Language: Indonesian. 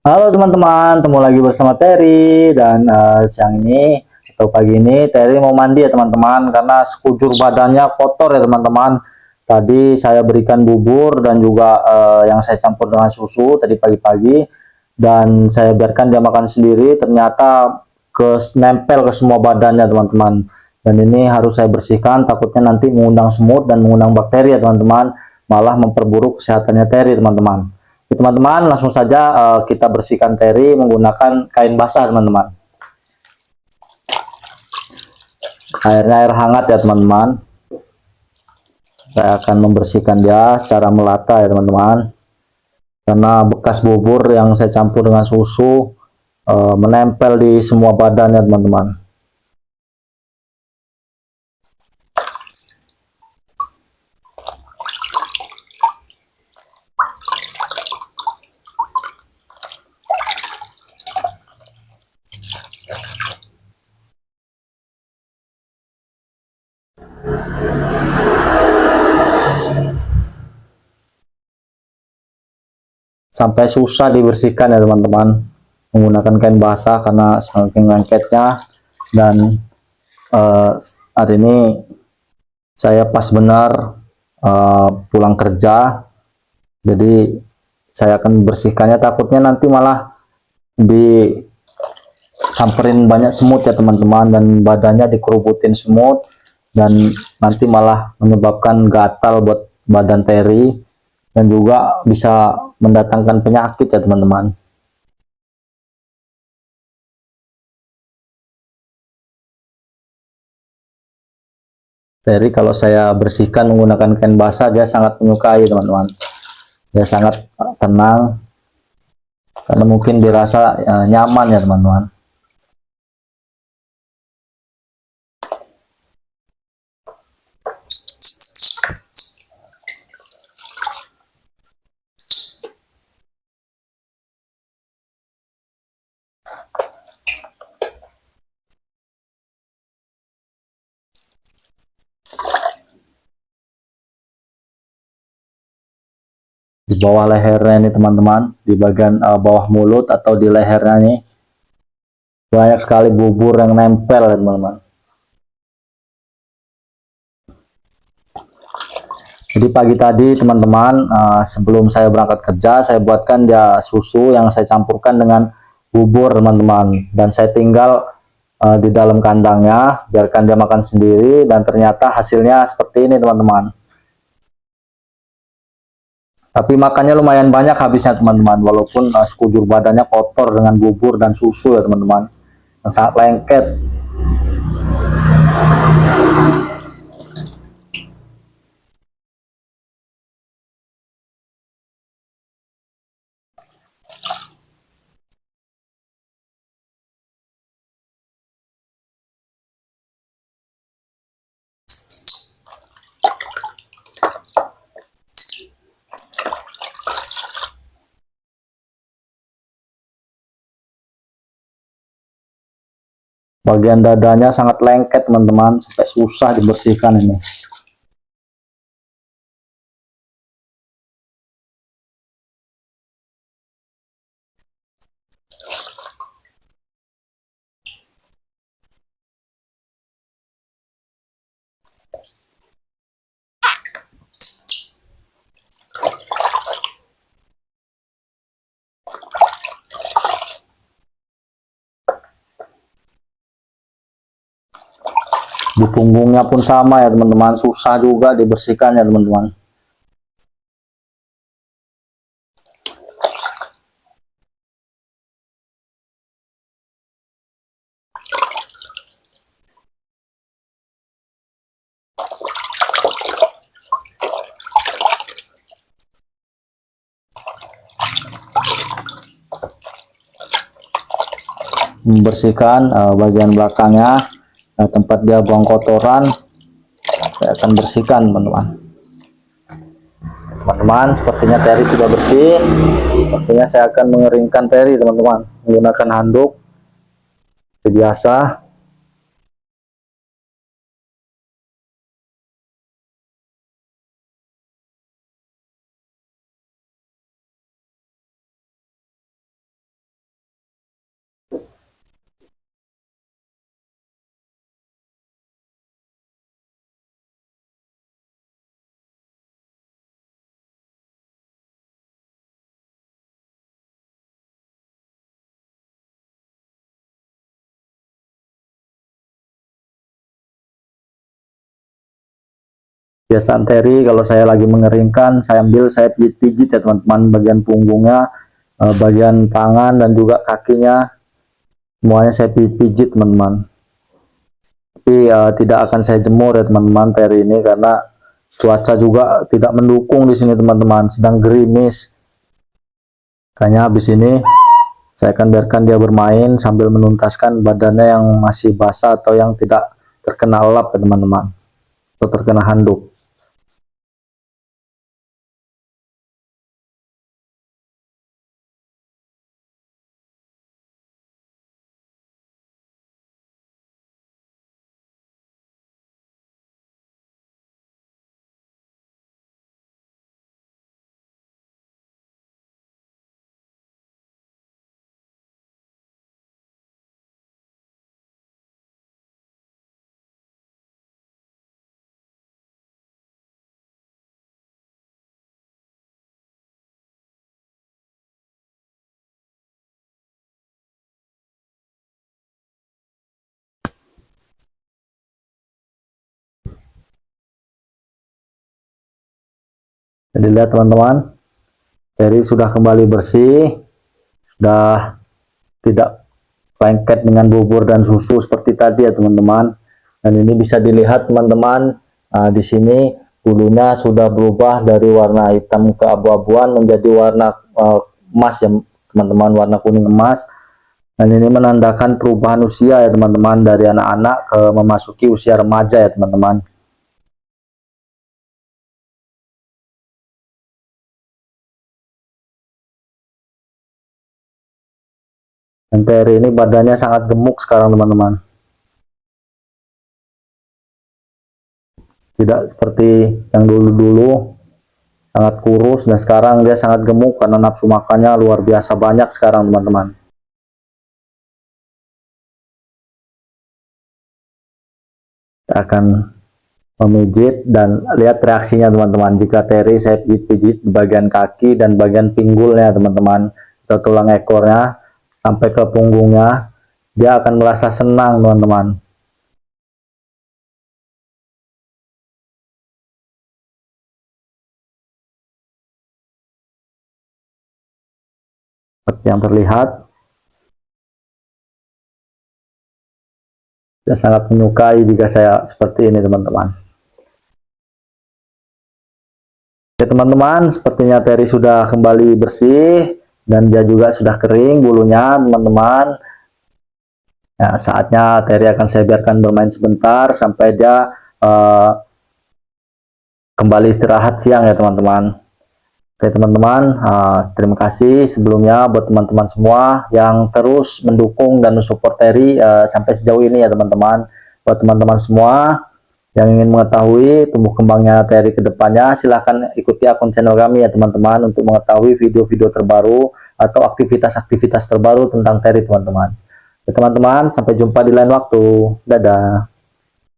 Halo teman-teman, ketemu lagi bersama Terry dan siang ini atau pagi ini Terry mau mandi ya teman-teman karena sekujur badannya kotor ya teman-teman. Tadi saya berikan bubur dan juga yang saya campur dengan susu tadi pagi-pagi dan saya biarkan dia makan sendiri. Ternyata nempel ke semua badannya teman-teman. Dan ini harus saya bersihkan takutnya nanti mengundang semut dan mengundang bakteri ya teman-teman, malah memperburuk kesehatannya Terry teman-teman. Teman-teman, langsung saja kita bersihkan teri menggunakan kain basah, teman-teman. Airnya air hangat ya, teman-teman. Saya akan membersihkan dia secara melata ya, teman-teman. Karena bekas bubur yang saya campur dengan susu menempel di semua badannya, teman-teman. Sampai susah dibersihkan ya, teman-teman. Menggunakan kain basah karena saking lengketnya dan uh, hari ini saya pas benar pulang kerja, jadi saya akan bersihkannya takutnya nanti malah disamperin banyak semut ya teman-teman dan badannya dikerubutin semut dan nanti malah menyebabkan gatal buat badan Terry dan juga bisa mendatangkan penyakit ya teman-teman. Terry kalau saya bersihkan menggunakan kain basah dia sangat menyukai teman-teman, dia sangat tenang karena mungkin dirasa nyaman ya teman-teman. Di bawah lehernya nih teman-teman, di bagian bawah mulut atau di lehernya nih banyak sekali bubur yang nempel ya teman-teman. Jadi pagi tadi teman-teman, sebelum saya berangkat kerja saya buatkan dia susu yang saya campurkan dengan bubur teman-teman, dan saya tinggal di dalam kandangnya biarkan dia makan sendiri dan ternyata hasilnya seperti ini teman-teman. Tapi makannya lumayan banyak habisnya teman-teman, walaupun sekujur badannya kotor dengan bubur dan susu ya teman-teman, sangat lengket. Bagian dadanya sangat lengket teman-teman, sampai susah dibersihkan ini. Di punggungnya pun sama ya teman-teman, susah juga dibersihkan ya teman-teman. Membersihkan bagian belakangnya, tempat dia buang kotoran saya akan bersihkan teman-teman. Teman-teman, sepertinya teri sudah bersih. Sepertinya saya akan mengeringkan teri teman-teman menggunakan handuk seperti biasa. Kebiasaan Terry kalau saya lagi mengeringkan, saya ambil, saya pijit-pijit ya teman-teman, bagian punggungnya, bagian tangan dan juga kakinya, semuanya saya pijit-pijit teman-teman. Tapi tidak akan saya jemur ya teman-teman Terry ini, karena cuaca juga tidak mendukung di sini teman-teman, sedang gerimis. Makanya habis ini saya akan biarkan dia bermain sambil menuntaskan badannya yang masih basah atau yang tidak terkena lap ya teman-teman, atau terkena handuk. Jadi lihat teman-teman, Terry sudah kembali bersih, sudah tidak lengket dengan bubur dan susu seperti tadi ya teman-teman. Dan ini bisa dilihat teman-teman, di sini bulunya sudah berubah dari warna hitam keabu-abuan menjadi warna emas ya teman-teman, warna kuning emas. Dan ini menandakan perubahan usia ya teman-teman, dari anak-anak ke memasuki usia remaja ya teman-teman. Dan Terry ini badannya sangat gemuk sekarang teman-teman, tidak seperti yang dulu-dulu sangat kurus, dan sekarang dia sangat gemuk karena nafsu makannya luar biasa banyak sekarang teman-teman. Kita akan memijit dan lihat reaksinya teman-teman. Jika Terry saya pijit-pijit di bagian kaki dan bagian pinggulnya teman-teman, atau tulang ekornya sampai ke punggungnya, dia akan merasa senang teman-teman. Seperti yang terlihat, dia sangat menyukai jika saya seperti ini teman-teman. Oke teman-teman, sepertinya Terry sudah kembali bersih dan dia juga sudah kering bulunya teman-teman. Ya, saatnya Terry akan saya biarkan bermain sebentar sampai dia kembali istirahat siang ya teman-teman. Oke teman-teman, terima kasih sebelumnya buat teman-teman semua yang terus mendukung dan mensupport Terry sampai sejauh ini ya teman-teman. Buat teman-teman semua yang ingin mengetahui tumbuh kembangnya Terry ke depannya, silahkan ikuti akun channel kami ya teman-teman, untuk mengetahui video-video terbaru atau aktivitas-aktivitas terbaru tentang Terry teman-teman. Ya teman-teman, sampai jumpa di lain waktu. Dadah.